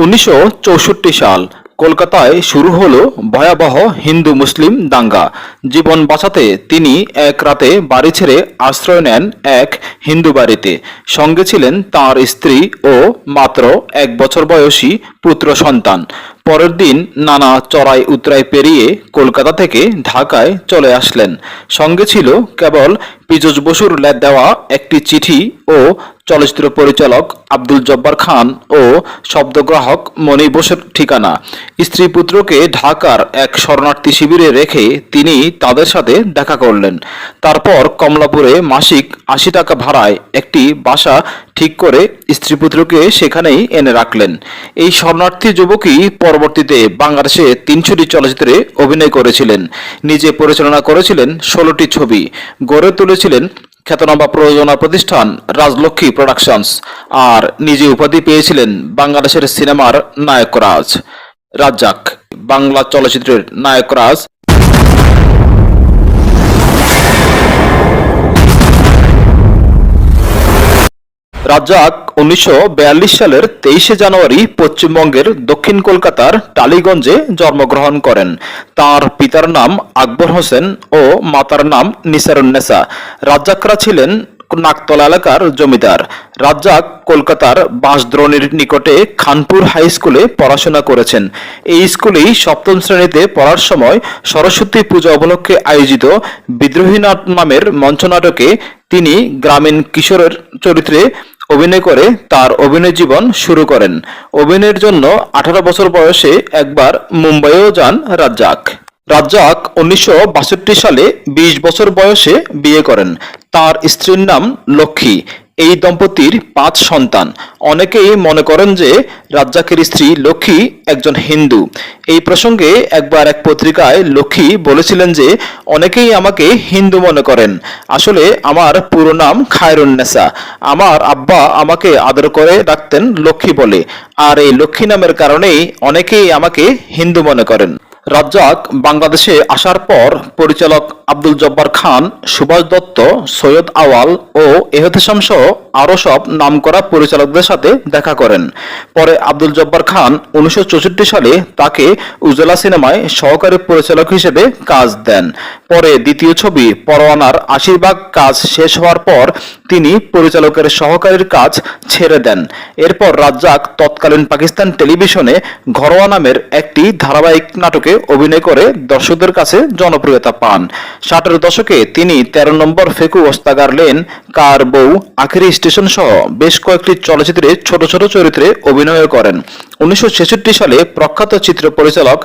1964 সাল কলকাতায় শুরু হলো ভয়াবহ হিন্দু মুসলিম দাঙ্গা। জীবন বাঁচাতে তিনি এক রাতে বাড়ি ছেড়ে আশ্রয় নেন এক হিন্দু বাড়িতে। সঙ্গে ছিলেন তাঁর স্ত্রী ও মাত্র 1 বছর বয়সী পুত্র সন্তান। পরের দিন নানা চড়াই উতরাই পেরিয়ে কলকাতা থেকে ঢাকায় চলে আসলেন। সঙ্গে ছিল কেবল পীযূষ বসুর দেওয়া একটি চিঠি ও চলচ্চিত্র পরিচালক আব্দুল জব্বার খান ও শব্দগ্রাহক মনি বোসের ঠিকানা। স্ত্রী পুত্রকে ঢাকার এক শরণার্থী শিবিরে রেখে তিনি তাদের সাথে দেখা করলেন। তারপর কমলাপুরে মাসিক 80 টাকা ভাড়ায় একটি বাসা ঠিক করে স্ত্রী পুত্রকে সেখানেই এনে রাখলেন। এই শরণার্থী যুবকই পরবর্তীতে বাংলাদেশে 300টি চলচ্চিত্রে অভিনয় করেছিলেন। নিজে পরিচালনা করেছিলেন 16টি ছবি। গড়ে তুলেছিলেন খ্যাতনামা প্রযোজনা প্রতিষ্ঠান রাজলক্ষ্মী প্রোডাকশনস। আর নিজে উপাধি পেয়েছিলেন বাংলাদেশের সিনেমার নায়করাজ। রাজ্জাক বাংলা চলচ্চিত্রের নায়করাজ। রাজ্জাক 1942 সালের 23শে জানুয়ারি পশ্চিমবঙ্গের দক্ষিণ কলকাতার টালিগঞ্জে জন্মগ্রহণ করেন। তার পিতার নাম আকবর হোসেন ও মাতার নাম নিসারুন্নেসা। রাজ্জাকরা ছিলেন নাকতলা এলাকার জমিদার। রাজ্জাক কলকাতার বাঁশদ্রোণীর নিকটে খানপুর হাই স্কুলে পড়াশোনা করেছেন। এই স্কুলেই সপ্তম শ্রেণীতে পড়ার সময় সরস্বতী পূজা উপলক্ষে আয়োজিত বিদ্রোহী নামের মঞ্চনাটকে তিনি গ্রামীণ কিশোরের চরিত্রে অভিনয় করে তার অভিনয় জীবন শুরু করেন। অভিনয়ের জন্য 18 বছর বয়সে একবার মুম্বাইও যান রাজ্জাক। রাজ্জাক 1962 সালে 20 বছর বয়সে বিয়ে করেন। তার স্ত্রীর নাম লক্ষ্মী। এই দম্পতির 5 সন্তান। অনেকেই মনে করেন যে রাজ্জাকের স্ত্রী লক্ষ্মী একজন হিন্দু। এই প্রসঙ্গে একবার এক পত্রিকায় লক্ষ্মী বলেছিলেন যে অনেকেই আমাকে হিন্দু মনে করেন, আসলে আমার পুরো নাম খায়রুন্নেসা। আমার আব্বা আমাকে আদর করে ডাকতেন লক্ষ্মী বলে, আর এই লক্ষ্মী নামের কারণেই অনেকেই আমাকে হিন্দু মনে করেন। রাজ্জাক বাংলাদেশে আসার পর পরিচালক আব্দুল জব্বার খান, সুভাষ দত্ত, সৈয়দ আওয়াল ও এহতেশাম সহ আরও সব নামকরা পরিচালকদের সাথে দেখা করেন। পরে আব্দুল জব্বার খান 1964 সালে তাকে উজালা সিনেমায় সহকারী পরিচালক হিসেবে কাজ দেন। পরে দ্বিতীয় ছবি পরোয়ানার 80 কাজ শেষ হওয়ার পর তিনি পরিচালকের সহকারীর কাজ ছেড়ে দেন। এরপর রাজ্জাক তৎকালীন পাকিস্তান টেলিভিশনে ঘরোয়া নামের একটি ধারাবাহিক নাটকে অভিনয় করে দর্শকদের কাছে জনপ্রিয়তা পান। 60-এর দশকে তিনি 13 নম্বর ফেকু ওস্তাগার লেন, কার বউ, আখেরি স্টেশন সহ বেশ কয়েকটি চলচ্চিত্রে ছোট ছোট চরিত্রে অভিনয় করেন। 1966 সালে প্রখ্যাত চিত্র পরিচালক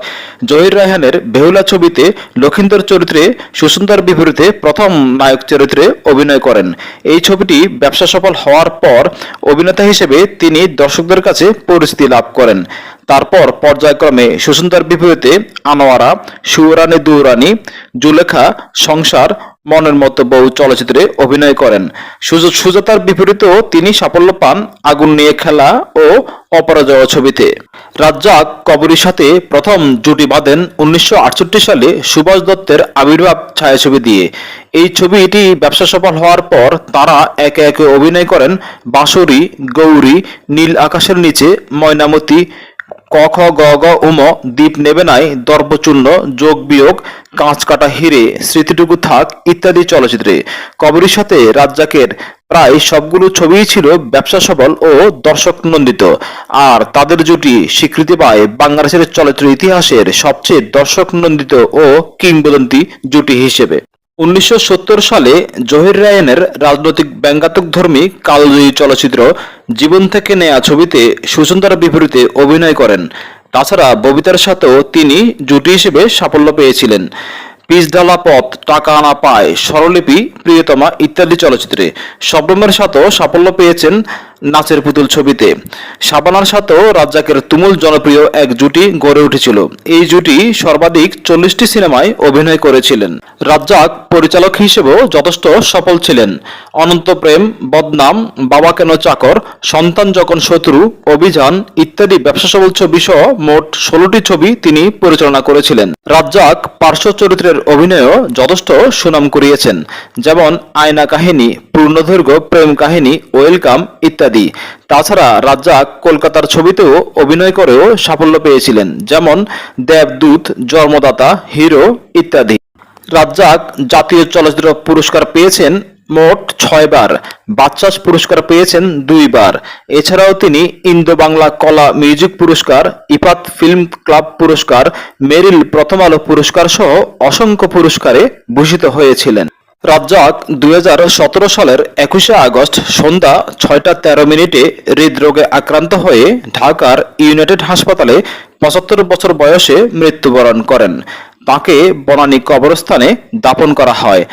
জহির রায়হানের বেহুলা ছবিতে লক্ষিন্দর চরিত্রে সুসুন্দর বিপরীতে প্রথম নায়ক চরিত্রে অভিনয় করেন। এই ছবিটি ব্যবসা সফল হওয়ার পর অভিনেতা হিসেবে তিনি দর্শকদের কাছে পরিচিতি লাভ করেন। তারপর পর্যায়ক্রমে সুসুন্দর বিপরীতে, আনোয়ারা, সুরানি দুরানি, জুলেখা, সংসার, মনের মতো বউ চলচ্চিত্রে অভিনয় করেন। সুজাতার বিপরীতেও তিনি সাফল্য পান আগুন নিয়ে খেলা ও অপরাজয় ছবিতে। রাজ্জাক কবরীর সাথে প্রথম জুটি বাঁধেন 1968 সালে সুভাষ দত্তের আবির্ভাব ছায়াছবি দিয়ে। এই ছবিটি ব্যবসা সফল হওয়ার পর তারা একে একে অভিনয় করেন বাঁশরী, গৌরী, নীল আকাশের নিচে, ময়নামতি, ক খ গ গ উম, দ্বীপ নেবে নাই, দর্পচূর্ণ, যোগ বিয়োগ, কাঁচ কাটা হিরে, স্মৃতিটুকু থাক ইত্যাদি চলচ্চিত্রে। কবরীর সাথে রাজ্জাকের প্রায় সবগুলো ছবিই ছিল ব্যবসা সফল ও দর্শক নন্দিত, আর তাদের জুটি স্বীকৃতি পায় বাংলাদেশের চলচ্চিত্র ইতিহাসের সবচেয়ে দর্শক নন্দিত ও কিংবদন্তি জুটি হিসেবে। 1970 সালে জহির রায়হানের রাজনৈতিক ব্যঙ্গাত্মকধর্মী কালজয়ী চলচ্চিত্র জীবন থেকে নেয়া ছবিতে সুসুন্দর বিপরীতে অভিনয় করেন। তাছাড়া ববিতার সাথেও তিনি জুটি হিসেবে সাফল্য পেয়েছিলেন। পিচঢালা পথ, টাকা আনা পায়, স্বরলিপি, প্রিয়তমা ইত্যাদি চলচ্চিত্রে। শবনমের সাথেও সাফল্য পেয়েছেন নাচের পুতুল ছবিতে। শাবানার সাথেও রাজ্জাকের তুমুল জনপ্রিয় এক জুটি গড়ে উঠেছিল। এই জুটি সর্বাধিক 40টি সিনেমায় অভিনয় করেছিলেন। রাজ্জাক পরিচালক হিসেবেও যথেষ্ট সফল ছিলেন। অনন্ত প্রেম, বদনাম, বাবা কেন চাকর, সন্তান যখন শত্রু, অভিযান ইত্যাদি ব্যবসা সফল ছবি সহ মোট 16টি ছবি তিনি পরিচালনা করেছিলেন। রাজ্জাক পার্শ্ব চরিত্রের অভিনয়েও যথেষ্ট সুনাম কুড়িয়েছেন, যেমন আয়না কাহিনী, পূর্ণদৈর্ঘ্য প্রেম কাহিনী ওয়েলকাম ইত্যাদি। তাছাড়া রাজ্জাক কলকাতার ছবিতেও অভিনয় করেও সাফল্য পেয়েছিলেন, যেমন দেবদূত, জন্মদাতা, হিরো ইত্যাদি। রাজ্জাক জাতীয় চলচ্চিত্র পুরস্কার পেয়েছেন মোট 6 বার, বাচসাস পুরস্কার পেয়েছেন 2 বার। এছাড়াও তিনি ইন্দো বাংলা কলা মিউজিক পুরস্কার, ইফাত ফিল্ম ক্লাব পুরস্কার, মেরিল প্রথম আলো পুরস্কার সহ অসংখ্য পুরস্কারে ভূষিত হয়েছিলেন। রাজ্জাক 2017 সালের 21শে আগস্ট সন্ধ্যা 6টা 13 মিনিটে হৃদরোগে আক্রান্ত হয়ে ঢাকার ইউনাইটেড হাসপাতালে 75 বছর বয়সে মৃত্যুবরণ করেন। তাকে বনানী কবরস্থানে দাফন করা হয়।